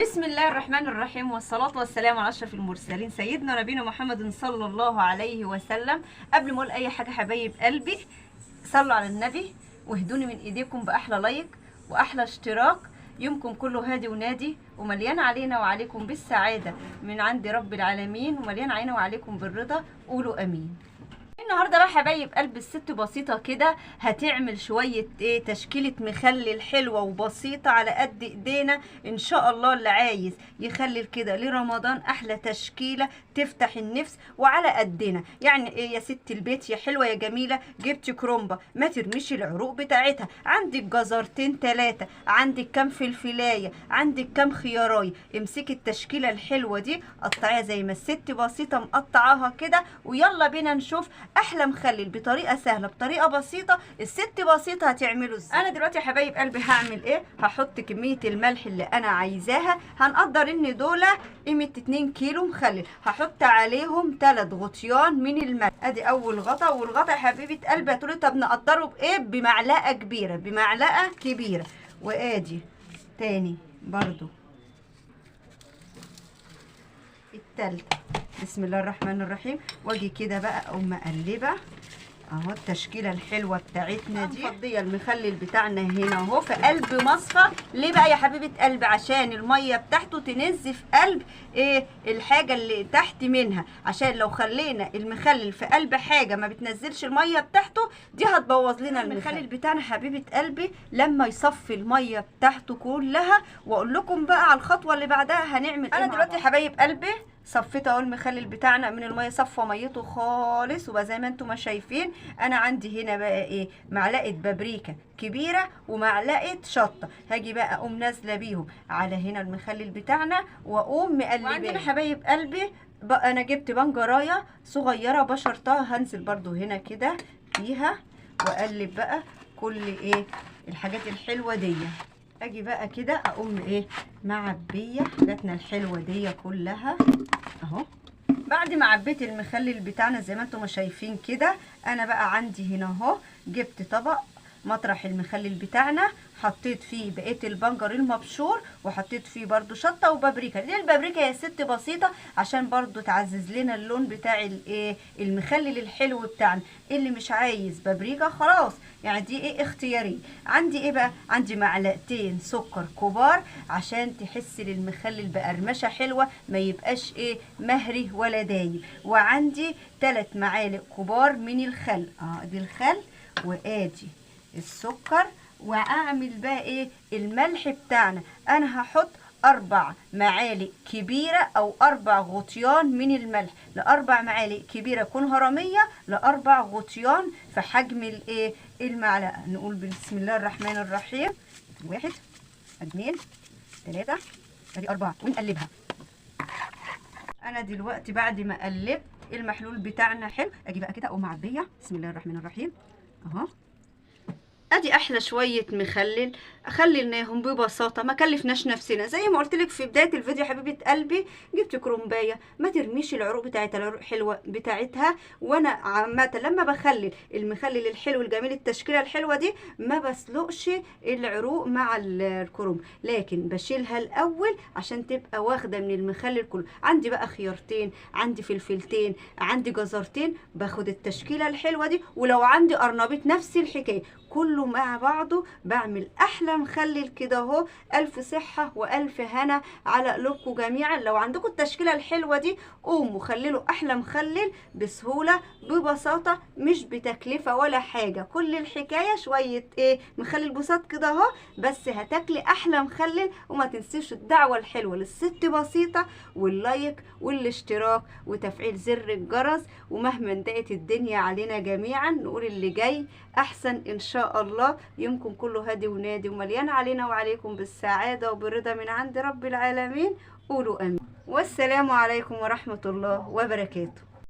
بسم الله الرحمن الرحيم، والصلاة والسلام على أشرف المرسلين سيدنا نبينا محمد صلى الله عليه وسلم. قبل ما أقول أي حاجة حبايب قلبي، صلوا على النبي واهدوني من إيديكم بأحلى لايك وأحلى اشتراك. يومكم كله هادي ونادي ومليان علينا وعليكم بالسعادة من عند رب العالمين، ومليان علينا وعليكم بالرضا. قولوا أمين. النهارده بقى حبايب قلب الست بسيطه كده هتعمل شويه تشكيله مخلل حلوه وبسيطه على قد ايدينا ان شاء الله. اللي عايز يخلل كده لرمضان احلى تشكيله تفتح النفس وعلى قدنا. يعني ايه يا ست البيت يا حلوه يا جميله، جبتي كرومبه ما ترميش العروق بتاعتها، عندك جزرتين ثلاثه، عندك كام فلفلايه، عندك كام خيارايه، امسكي التشكيله الحلوه دي قطعيها زي ما الست بسيطه مقطعاها كده، ويلا بينا نشوف احلى مخلل بطريقه سهله بطريقه بسيطه. الست بسيطه هتعمله ازاي؟ انا دلوقتي يا حبايب قلبي هعمل ايه؟ هحط كميه الملح اللي انا عايزاها. هنقدر ان دول قيمه 2 كيلو مخلل، هحط عليهم 3 غطيان من الملح. ادي اول غطا، والغطا يا حبيبه قلبي هتقولي طب نقدره بايه؟ بمعلقه كبيره، بمعلقه كبيره. وادي تاني برضو التالتة. بسم الله الرحمن الرحيم. واجي كده بقى اقوم مقلبه اهو التشكيله الحلوه بتاعتنا دي. مفضيه المخلل بتاعنا هنا اهو في قلب مصفى. ليه بقى يا حبيبه قلبي؟ عشان الميه بتاعته تنزف قلب الحاجه اللي تحت منها، عشان لو خلينا المخلل في قلب حاجه ما بتنزلش الميه بتاعته دي هتبوظ لنا المخلل بتاعنا. حبيبه قلبي لما يصفي الميه بتاعته كلها، واقول لكم بقى على الخطوه اللي بعدها هنعمل ايه. انا دلوقتي يا حبايب قلبي صفيت اهو المخلل بتاعنا من الميه، صفى ميته خالص، وبقى زي ما انتم ما شايفين. انا عندي هنا بقى ايه؟ معلقه بابريكا كبيره ومعلقه شطه. هاجي بقى اقوم نازله بيهم على هنا المخلل بتاعنا واقوم مقلباه. وعندنا حبايب قلبي بقى انا جبت بنجرايه صغيره بشرتها، هنزل برضو هنا كده فيها واقلب بقى كل الحاجات الحلوه دي. اجي بقى كده اقوم معبيه حاجاتنا الحلوه دي كلها اهو. بعد ما عبيت المخلل بتاعنا زي ما انتم شايفين كده، انا بقى عندي هنا اهو جبت طبق مطرح المخلل بتاعنا، حطيت فيه بقيه البنجر المبشور، وحطيت فيه برضو شطه وبابريكا. ليه البابريكا يا ست بسيطه؟ عشان برضو تعزز لنا اللون بتاع المخلل الحلو بتاعنا. اللي مش عايز بابريكا خلاص، يعني دي اختياري. عندي بقى؟ عندي معلقتين سكر كبار عشان تحس للمخلل بقرمشه حلوه، ما يبقاش مهري ولا دايب. وعندي 3 معالق كبار من الخل، دي الخل، وادي السكر. واعمل بقى الملح بتاعنا. انا هحط 4 معالق كبيرة او 4 غطيان من الملح، ل4 معالق كبيرة كون هرمية، ل4 غطيان في حجم المعلقة. نقول بسم الله الرحمن الرحيم. 1 2 3 ادي 4 ونقلبها. انا دلوقتي بعد ما قلبت المحلول بتاعنا حلو، اجي بقى كده اقوم معبيه. بسم الله الرحمن الرحيم اهو. ادي احلى شويه مخلل خللناهم ببساطه، ما كلفناش نفسنا. زي ما قلت لك في بدايه الفيديو حبيبه قلبي، جبت كرومبايه ما ترميش العروق بتاعتها، العروق حلوه بتاعتها. وانا عامه لما بخلل المخلل الحلو الجميل التشكيله الحلوه دي ما بسلقش العروق مع الكروم، لكن بشيلها الاول عشان تبقى واخده من المخلل كله. عندي بقى خيارتين، عندي فلفلتين، عندي جزرتين، باخد التشكيله الحلوه دي. ولو عندي قرنبيط نفس الحكايه، كله مع بعضه بعمل احلى مخلل كده اهو. الف صحه والف هنا على قلوبكم جميعا. لو عندكم التشكيله الحلوه دي قوموا خللوا احلى مخلل بسهوله ببساطه، مش بتكلفه ولا حاجه. كل الحكايه شويه مخلل بساط كده اهو، بس هتاكلي احلى مخلل. وما تنسيش الدعوه الحلوه للست بسيطه، واللايك والاشتراك وتفعيل زر الجرس. ومهما ضاقت الدنيا علينا جميعا نقول اللي جاي احسن ان شاء الله. يومكم كله هادي ونادي ومليان علينا وعليكم بالسعاده وبالرضا من عند رب العالمين. قولوا امين. والسلام عليكم ورحمه الله وبركاته.